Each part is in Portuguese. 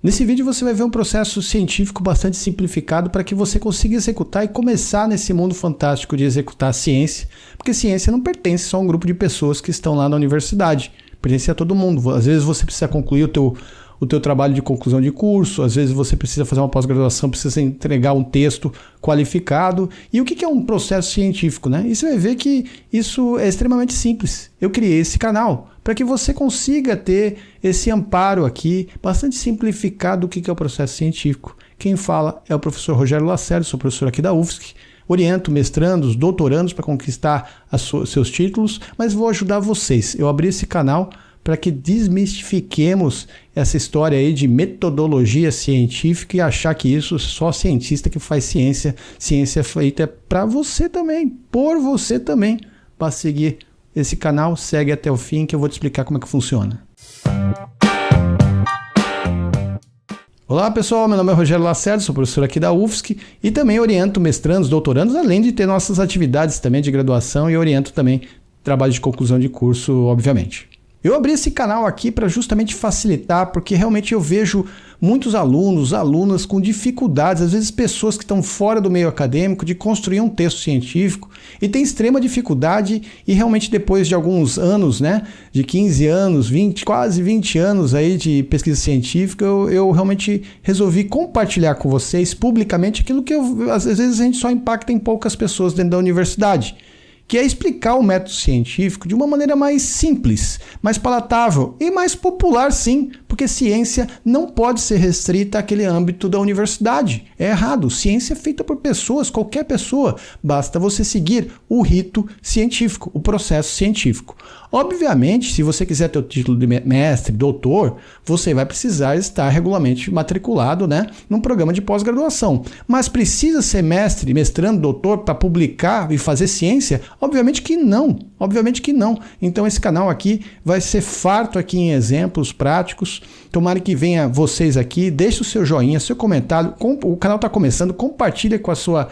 Nesse vídeo você vai ver um processo científico bastante simplificado para que você consiga executar e começar nesse mundo fantástico de executar a ciência, porque ciência não pertence só a um grupo de pessoas que estão lá na universidade, pertence a todo mundo. Às vezes você precisa concluir o teu trabalho de conclusão de curso, às vezes você precisa fazer uma pós-graduação, precisa entregar um texto qualificado. E o que é um processo científico, né? E você vai ver que isso é extremamente simples. Eu criei esse canal para que você consiga ter esse amparo aqui, bastante simplificado do que é o processo científico. Quem fala é o professor Rogério Lacerda, sou professor aqui da UFSC, oriento mestrandos, doutorandos para conquistar seus títulos, mas vou ajudar vocês. Eu abri esse canal para que desmistifiquemos essa história aí de metodologia científica e achar que isso só cientista que faz ciência. Ciência é feita para você também, por você também. Para seguir esse canal, segue até o fim que eu vou te explicar como é que funciona. Olá pessoal, meu nome é Rogério Lacerda, sou professor aqui da UFSC e também oriento mestrandos, doutorandos, além de ter nossas atividades também de graduação e oriento também trabalho de conclusão de curso, obviamente. Eu abri esse canal aqui para justamente facilitar, porque realmente eu vejo muitos alunos, alunas com dificuldades, às vezes pessoas que estão fora do meio acadêmico, de construir um texto científico e tem extrema dificuldade e realmente depois de alguns anos, né, de 15 anos, 20, quase 20 anos aí de pesquisa científica, eu realmente resolvi compartilhar com vocês publicamente aquilo que às vezes a gente só impacta em poucas pessoas dentro da universidade, que é explicar o método científico de uma maneira mais simples, mais palatável e mais popular, sim, porque ciência não pode ser restrita àquele âmbito da universidade. É errado. Ciência é feita por pessoas, qualquer pessoa. Basta você seguir o rito científico, o processo científico. Obviamente, se você quiser ter o título de mestre, doutor, você vai precisar estar regularmente matriculado, né, num programa de pós-graduação. Mas precisa ser mestre, mestrando, doutor para publicar e fazer ciência? Obviamente que não. Obviamente que não. Então esse canal aqui vai ser farto aqui em exemplos práticos. Tomara que venha vocês aqui, deixe o seu joinha, seu comentário. O canal está começando, compartilha com a sua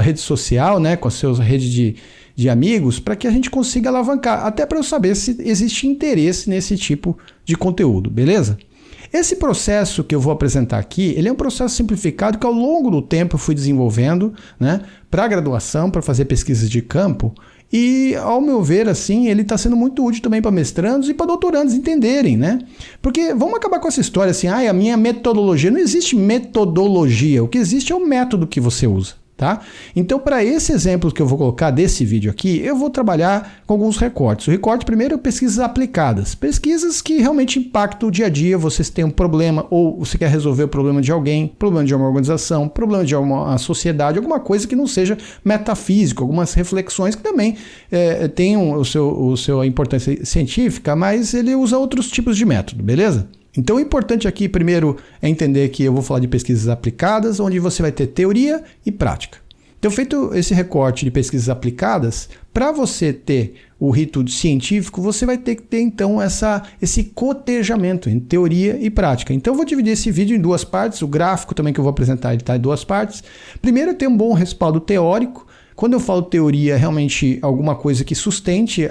rede social, né, com a sua rede de amigos, para que a gente consiga alavancar, até para eu saber se existe interesse nesse tipo de conteúdo, beleza? Esse processo que eu vou apresentar aqui, ele é um processo simplificado que ao longo do tempo eu fui desenvolvendo, né, para graduação, para fazer pesquisas de campo, e ao meu ver, assim, ele está sendo muito útil também para mestrandos e para doutorandos entenderem, né? Porque vamos acabar com essa história assim, a minha metodologia, não existe metodologia, o que existe é o método que você usa. Tá? Então, para esse exemplo que eu vou colocar desse vídeo aqui, eu vou trabalhar com alguns recortes. O recorte primeiro é pesquisas aplicadas. Pesquisas que realmente impactam o dia a dia. Você tem um problema ou você quer resolver o problema de alguém, problema de uma organização, problema de uma sociedade, alguma coisa que não seja metafísico, algumas reflexões que também tenham o seu importância científica, mas ele usa outros tipos de método, beleza? Então o importante aqui primeiro é entender que eu vou falar de pesquisas aplicadas, onde você vai ter teoria e prática. Então feito esse recorte de pesquisas aplicadas, para você ter o rito científico, você vai ter que ter então esse cotejamento entre teoria e prática. Então eu vou dividir esse vídeo em duas partes, o gráfico também que eu vou apresentar ele está em duas partes. Primeiro ter um bom respaldo teórico. Quando eu falo teoria, realmente alguma coisa que sustente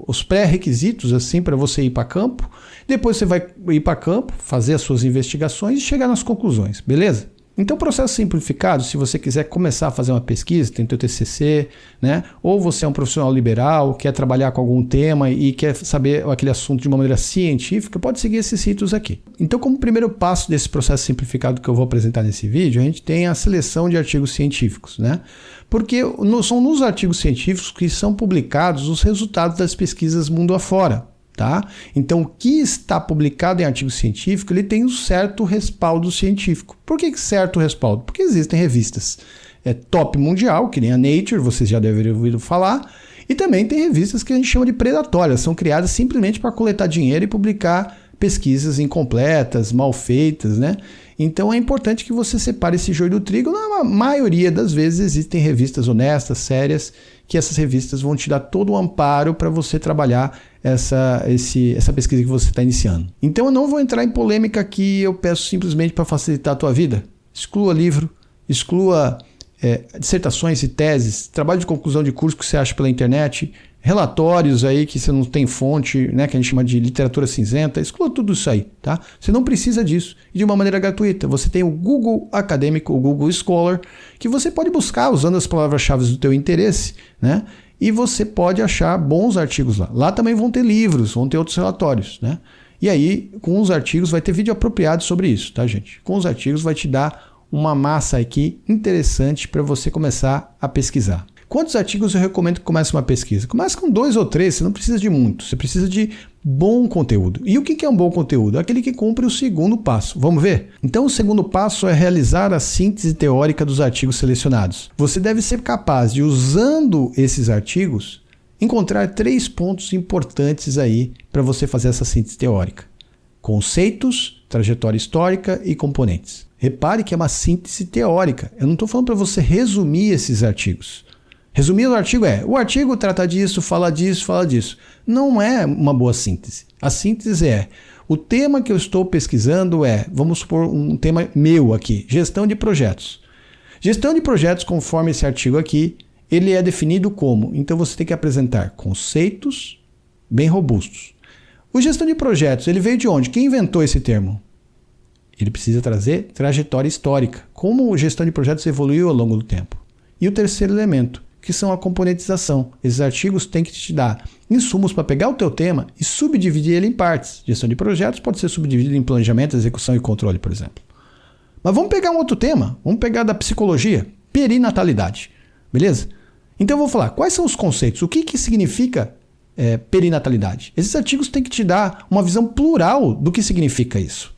os pré-requisitos assim para você ir para campo. Depois você vai ir para campo, fazer as suas investigações e chegar nas conclusões, beleza? Então, processo simplificado, se você quiser começar a fazer uma pesquisa, tem o teu TCC, né? Ou você é um profissional liberal, quer trabalhar com algum tema e quer saber aquele assunto de uma maneira científica, pode seguir esses ritos aqui. Então, como primeiro passo desse processo simplificado que eu vou apresentar nesse vídeo, a gente tem a seleção de artigos científicos, né? Porque são nos artigos científicos que são publicados os resultados das pesquisas mundo afora. Tá? Então, o que está publicado em artigo científico, ele tem um certo respaldo científico. Por que certo respaldo? Porque existem revistas top mundial, que nem a Nature, vocês já devem ter ouvido falar, e também tem revistas que a gente chama de predatórias, são criadas simplesmente para coletar dinheiro e publicar pesquisas incompletas, mal feitas, né? Então é importante que você separe esse joio do trigo. Na maioria das vezes existem revistas honestas, sérias, que essas revistas vão te dar todo o amparo para você trabalhar essa pesquisa que você está iniciando. Então eu não vou entrar em polêmica aqui, eu peço simplesmente para facilitar a tua vida. Exclua livro, exclua dissertações e teses, trabalho de conclusão de curso que você acha pela internet, relatórios aí que você não tem fonte, né, que a gente chama de literatura cinzenta, exclua tudo isso aí, tá? Você não precisa disso. E de uma maneira gratuita, você tem o Google Acadêmico, o Google Scholar, que você pode buscar usando as palavras-chave do teu interesse, né? E você pode achar bons artigos lá. Lá também vão ter livros, vão ter outros relatórios, né? E aí, com os artigos, vai ter vídeo apropriado sobre isso, tá, gente? Com os artigos vai te dar uma massa aqui interessante para você começar a pesquisar. Quantos artigos eu recomendo que comece uma pesquisa? Comece com 2 ou 3, você não precisa de muito, você precisa de bom conteúdo. E o que é um bom conteúdo? Aquele que cumpre o segundo passo. Vamos ver? Então o segundo passo é realizar a síntese teórica dos artigos selecionados. Você deve ser capaz de, usando esses artigos, encontrar 3 pontos importantes aí para você fazer essa síntese teórica. Conceitos, trajetória histórica e componentes. Repare que é uma síntese teórica. Eu não estou falando para você resumir esses artigos. Resumir o artigo o artigo trata disso, fala disso, fala disso. Não é uma boa síntese. A síntese o tema que eu estou pesquisando vamos supor um tema meu aqui, gestão de projetos. Gestão de projetos, conforme esse artigo aqui, ele é definido como, então você tem que apresentar conceitos bem robustos. O gestão de projetos, ele veio de onde? Quem inventou esse termo? Ele precisa trazer trajetória histórica, como a gestão de projetos evoluiu ao longo do tempo. E o terceiro elemento, que são a componentização. Esses artigos têm que te dar insumos para pegar o teu tema e subdividir ele em partes. Gestão de projetos pode ser subdividido em planejamento, execução e controle, por exemplo. Mas vamos pegar um outro tema, vamos pegar da psicologia, perinatalidade, beleza? Então eu vou falar, quais são os conceitos? O que significa perinatalidade? Esses artigos têm que te dar uma visão plural do que significa isso.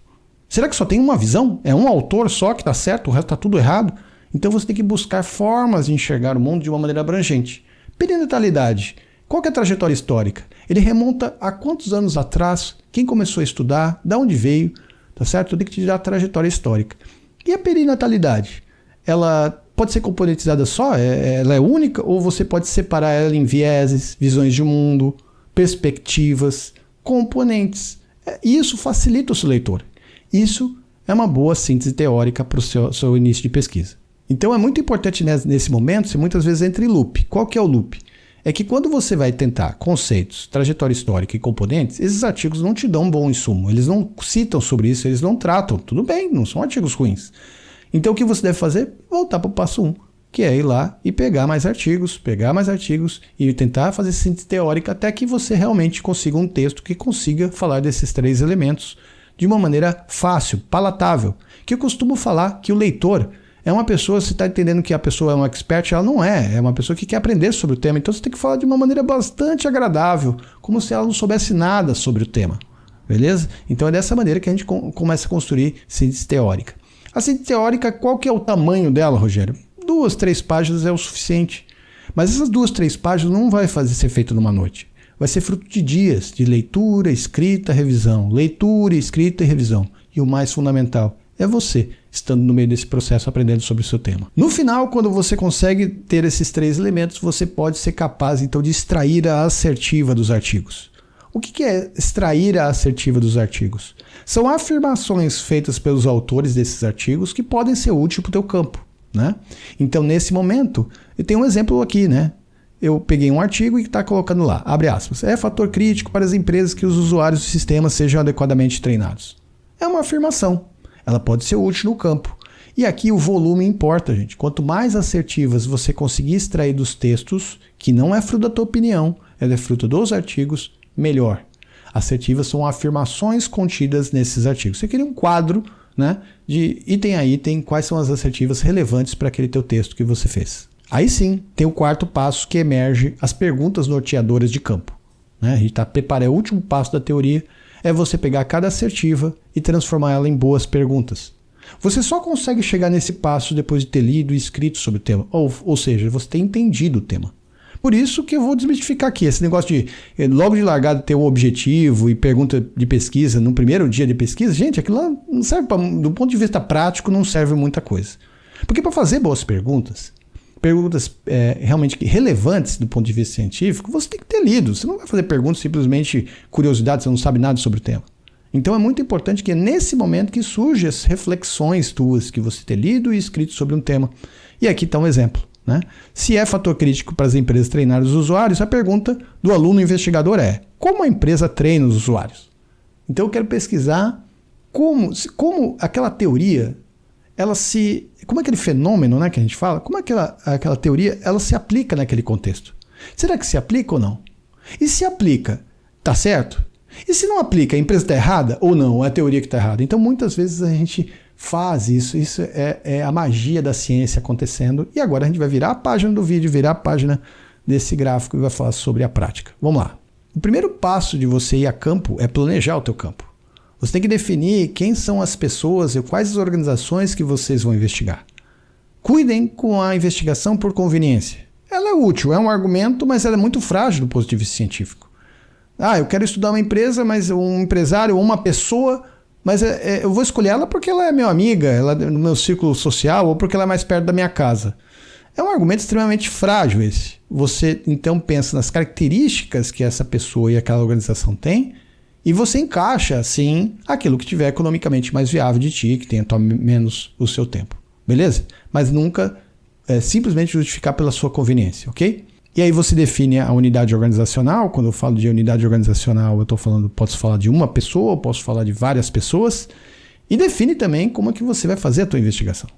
Será que só tem uma visão? É um autor só que está certo, o resto está tudo errado? Então você tem que buscar formas de enxergar o mundo de uma maneira abrangente. Perinatalidade. Qual que é a trajetória histórica? Ele remonta a quantos anos atrás, quem começou a estudar, de onde veio, tá certo? Tem que te dar a trajetória histórica. E a perinatalidade? Ela pode ser componentizada só? Ela é única? Ou você pode separar ela em vieses, visões de mundo, perspectivas, componentes? Isso facilita o seu leitor. Isso é uma boa síntese teórica para o seu início de pesquisa. Então é muito importante nesse momento, você muitas vezes entra em loop. Qual que é o loop? É que quando você vai tentar conceitos, trajetória histórica e componentes, esses artigos não te dão um bom insumo, eles não citam sobre isso, eles não tratam. Tudo bem, não são artigos ruins. Então o que você deve fazer? Voltar para o passo 1, que é ir lá e pegar mais artigos e tentar fazer síntese teórica até que você realmente consiga um texto que consiga falar desses 3 elementos de uma maneira fácil, palatável. Que eu costumo falar que o leitor é uma pessoa, você está entendendo que a pessoa é um expert, ela não é uma pessoa que quer aprender sobre o tema, então você tem que falar de uma maneira bastante agradável, como se ela não soubesse nada sobre o tema, beleza? Então é dessa maneira que a gente começa a construir síntese teórica. A síntese teórica, qual que é o tamanho dela, Rogério? 2, 3 páginas é o suficiente, mas essas 2, 3 páginas não vai ser feito numa noite. Vai ser fruto de dias de leitura, escrita, revisão. Leitura, escrita e revisão. E o mais fundamental é você, estando no meio desse processo, aprendendo sobre o seu tema. No final, quando você consegue ter esses 3 elementos, você pode ser capaz, então, de extrair a assertiva dos artigos. O que é extrair a assertiva dos artigos? São afirmações feitas pelos autores desses artigos que podem ser úteis para o teu campo, né? Então, nesse momento, eu tenho um exemplo aqui, né? Eu peguei um artigo e está colocando lá, abre aspas, é fator crítico para as empresas que os usuários do sistema sejam adequadamente treinados. É uma afirmação, ela pode ser útil no campo. E aqui o volume importa, gente. Quanto mais assertivas você conseguir extrair dos textos, que não é fruto da tua opinião, ela é fruto dos artigos, melhor. Assertivas são afirmações contidas nesses artigos. Você queria um quadro, né, de item a item, quais são as assertivas relevantes para aquele teu texto que você fez. Aí sim, tem o 4º passo que emerge as perguntas norteadoras de campo. Né? A gente está preparando o último passo da teoria, é você pegar cada assertiva e transformar ela em boas perguntas. Você só consegue chegar nesse passo depois de ter lido e escrito sobre o tema, ou seja, você ter entendido o tema. Por isso que eu vou desmistificar aqui, esse negócio de logo de largada ter um objetivo e pergunta de pesquisa no primeiro dia de pesquisa, gente, aquilo lá não serve do ponto de vista prático, não serve muita coisa. Porque para fazer boas perguntas realmente relevantes do ponto de vista científico, você tem que ter lido. Você não vai fazer perguntas simplesmente curiosidade, você não sabe nada sobre o tema. Então é muito importante que é nesse momento que surgem as reflexões tuas, que você ter lido e escrito sobre um tema. E aqui está um exemplo. né? Se é fator crítico para as empresas treinarem os usuários, a pergunta do aluno investigador é: como a empresa treina os usuários? Então eu quero pesquisar como aquela teoria, como aquele fenômeno, né, que a gente fala, como aquela teoria ela se aplica naquele contexto. Será que se aplica ou não? E se aplica, tá certo? E se não aplica, a empresa está errada ou não? É a teoria que está errada? Então muitas vezes a gente faz isso é a magia da ciência acontecendo. E agora a gente vai virar a página do vídeo, virar a página desse gráfico e vai falar sobre a prática. Vamos lá. O primeiro passo de você ir a campo é planejar o teu campo. Você tem que definir quem são as pessoas e quais as organizações que vocês vão investigar. Cuidem com a investigação por conveniência. Ela é útil, é um argumento, mas ela é muito frágil do ponto de vista científico. Eu quero estudar uma empresa, mas um empresário ou uma pessoa, mas eu vou escolher ela porque ela é minha amiga, ela é no meu círculo social ou porque ela é mais perto da minha casa. É um argumento extremamente frágil esse. Você então pensa nas características que essa pessoa e aquela organização têm e você encaixa, assim, aquilo que tiver economicamente mais viável de ti, que tenha menos o seu tempo. Beleza? Mas nunca simplesmente justificar pela sua conveniência, ok? E aí você define a unidade organizacional. Quando eu falo de unidade organizacional, posso falar de uma pessoa, posso falar de várias pessoas. E define também como é que você vai fazer a tua investigação.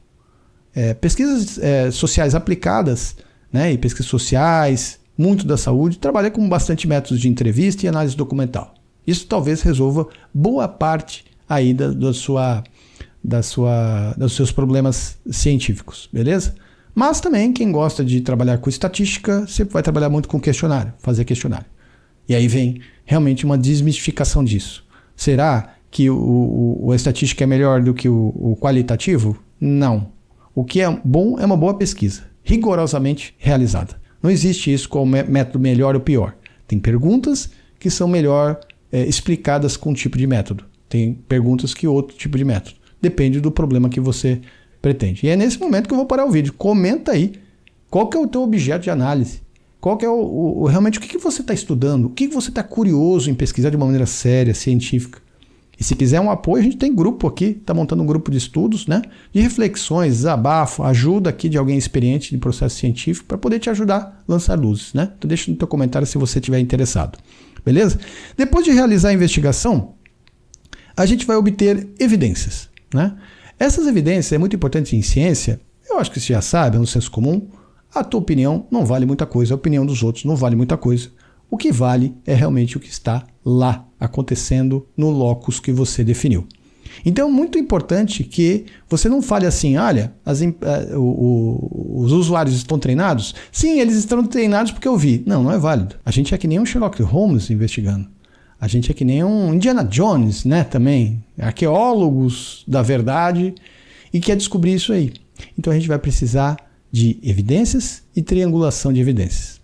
Pesquisas sociais aplicadas, né, e pesquisas sociais, muito da saúde, trabalha com bastante métodos de entrevista e análise documental. Isso talvez resolva boa parte aí dos seus problemas científicos, beleza? Mas também quem gosta de trabalhar com estatística sempre vai trabalhar muito com questionário, fazer questionário. E aí vem realmente uma desmistificação disso. Será que a estatística é melhor do que o qualitativo? Não. O que é bom é uma boa pesquisa, rigorosamente realizada. Não existe isso como método melhor ou pior. Tem perguntas que são melhor explicadas com um tipo de método. Tem perguntas que outro tipo de método. Depende do problema que você pretende. E é nesse momento que eu vou parar o vídeo. Comenta aí qual que é o teu objeto de análise. Qual que é realmente o que você está estudando, o que você está curioso em pesquisar de uma maneira séria, científica. E se quiser um apoio, a gente tem grupo aqui, está montando um grupo de estudos, né, de reflexões, desabafo, ajuda aqui de alguém experiente de processo científico para poder te ajudar a lançar luzes, né? Então deixa no teu comentário se você estiver interessado. Beleza? Depois de realizar a investigação, a gente vai obter evidências, né? Essas evidências é muito importante em ciência. Eu acho que você já sabe, é um senso comum. A tua opinião não vale muita coisa, a opinião dos outros não vale muita coisa. O que vale é realmente o que está lá, acontecendo no locus que você definiu. Então é muito importante que você não fale assim: olha, os usuários estão treinados? Sim, eles estão treinados porque eu vi. Não, não é válido. A gente é que nem um Sherlock Holmes investigando. A gente é que nem um Indiana Jones, né, também. Arqueólogos da verdade e quer descobrir isso aí. Então a gente vai precisar de evidências e triangulação de evidências.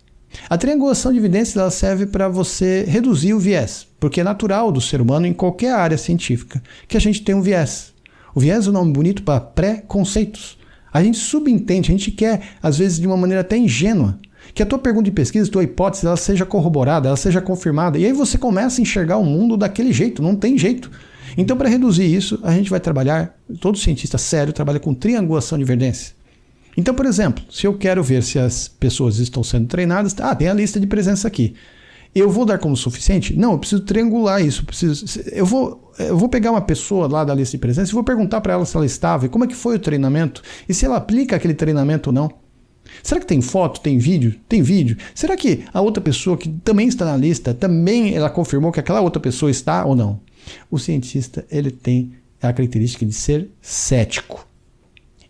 A triangulação de evidências ela serve para você reduzir o viés, porque é natural do ser humano em qualquer área científica que a gente tem um viés. O viés é um nome bonito para pré-conceitos. A gente subentende, a gente quer, às vezes de uma maneira até ingênua, que a tua pergunta de pesquisa, a tua hipótese, ela seja corroborada, ela seja confirmada. E aí você começa a enxergar o mundo daquele jeito, não tem jeito. Então, para reduzir isso, a gente vai trabalhar, todo cientista sério trabalha com triangulação de evidências. Então, por exemplo, se eu quero ver se as pessoas estão sendo treinadas, tem a lista de presença aqui. Eu vou dar como suficiente? Não, eu preciso triangular isso. Eu vou pegar uma pessoa lá da lista de presença e vou perguntar para ela se ela estava e como é que foi o treinamento e se ela aplica aquele treinamento ou não. Será que tem foto, tem vídeo? Tem vídeo. Será que a outra pessoa que também está na lista, também ela confirmou que aquela outra pessoa está ou não? O cientista, ele tem a característica de ser cético.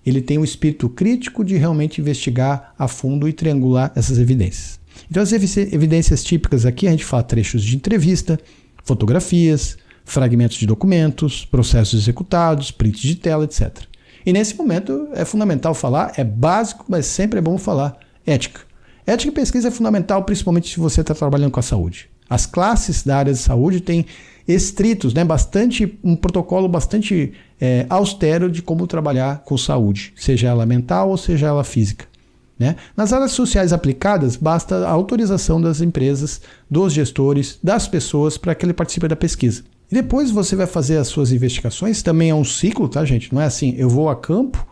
Ele tem um espírito crítico de realmente investigar a fundo e triangular essas evidências. Então as evidências típicas aqui, a gente fala trechos de entrevista, fotografias, fragmentos de documentos, processos executados, prints de tela, etc. E nesse momento é fundamental falar, é básico, mas sempre é bom falar, ética. Ética e pesquisa é fundamental, principalmente se você está trabalhando com a saúde. As classes da área de saúde têm estritos, né, um protocolo bastante austero de como trabalhar com saúde, seja ela mental ou seja ela física. Né? Nas áreas sociais aplicadas, basta a autorização das empresas, dos gestores, das pessoas para que ele participe da pesquisa. E depois você vai fazer as suas investigações, também é um ciclo, tá, gente? Não é assim, eu vou a campo,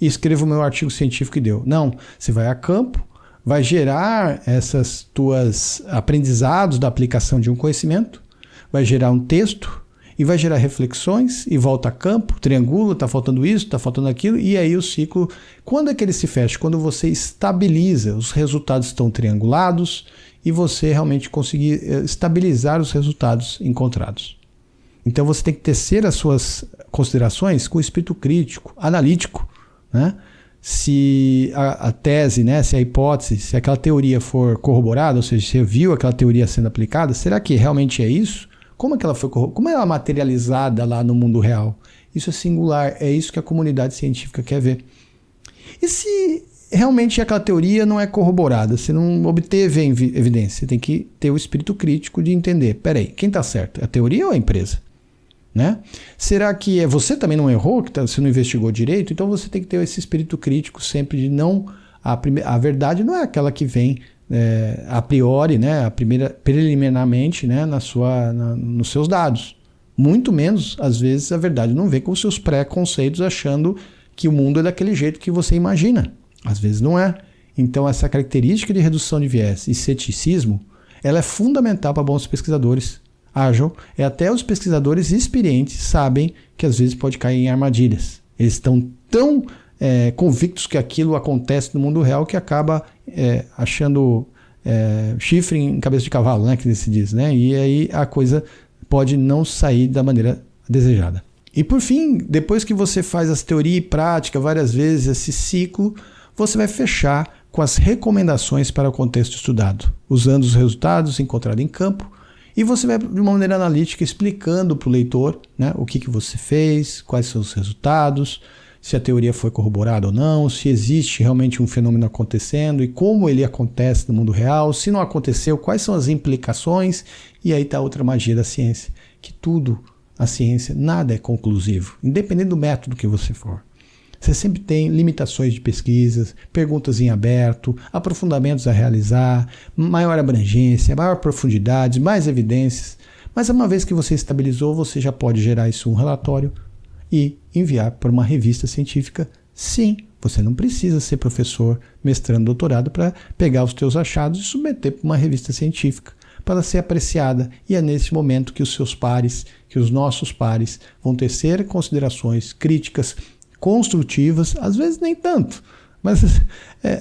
e escrevo o meu artigo científico e deu. Não, você vai a campo, vai gerar essas tuas aprendizados da aplicação de um conhecimento, vai gerar um texto e vai gerar reflexões e volta a campo, triangula, está faltando isso, está faltando aquilo, e aí o ciclo, quando é que ele se fecha? Quando você estabiliza, os resultados estão triangulados e você realmente conseguir estabilizar os resultados encontrados. Então você tem que tecer as suas considerações com espírito crítico, analítico, né? Se a tese, né, se a hipótese, se aquela teoria for corroborada, ou seja, você viu aquela teoria sendo aplicada, será que realmente é isso? Como é que ela foi como é ela materializada lá no mundo real? Isso é singular, é isso que a comunidade científica quer ver. E se realmente aquela teoria não é corroborada, você não obteve evidência, você tem que ter o espírito crítico de entender, peraí, quem está certo? A teoria ou a empresa? Né? Será que você também não errou, que você não investigou direito? Então você tem que ter esse espírito crítico sempre de não... A verdade não é aquela que vem a priori, né, preliminarmente, né, nos seus dados. Muito menos, às vezes, a verdade não vem com os seus pré-conceitos achando que o mundo é daquele jeito que você imagina. Às vezes não é. Então essa característica de redução de viés e ceticismo, ela é fundamental para bons pesquisadores. Até os pesquisadores experientes sabem que às vezes pode cair em armadilhas. Eles estão tão convictos que aquilo acontece no mundo real que acaba achando chifre em cabeça de cavalo, né, que se diz, né? E aí a coisa pode não sair da maneira desejada. E por fim, depois que você faz essa teoria e prática várias vezes, esse ciclo, você vai fechar com as recomendações para o contexto estudado, usando os resultados encontrados em campo. E você vai, de uma maneira analítica, explicando para o leitor, né, o que você fez, quais são os resultados, se a teoria foi corroborada ou não, se existe realmente um fenômeno acontecendo e como ele acontece no mundo real, se não aconteceu, quais são as implicações, e aí está outra magia da ciência, que tudo, a ciência, nada é conclusivo, independente do método que você for. Você sempre tem limitações de pesquisas, perguntas em aberto, aprofundamentos a realizar, maior abrangência, maior profundidade, mais evidências. Mas uma vez que você estabilizou, você já pode gerar isso um relatório e enviar para uma revista científica. Sim, você não precisa ser professor, mestrando, doutorado para pegar os teus achados e submeter para uma revista científica para ser apreciada. E é nesse momento que os seus pares, que os nossos pares, vão tecer considerações críticas, construtivas, às vezes nem tanto, mas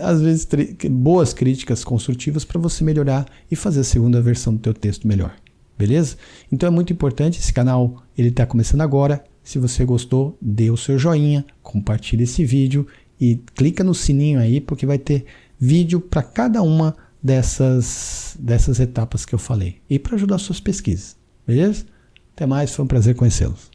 às vezes boas críticas construtivas para você melhorar e fazer a segunda versão do teu texto melhor, beleza? Então é muito importante, esse canal ele está começando agora, se você gostou, dê o seu joinha, compartilhe esse vídeo e clica no sininho aí, porque vai ter vídeo para cada uma dessas etapas que eu falei e para ajudar as suas pesquisas, beleza? Até mais, foi um prazer conhecê-los.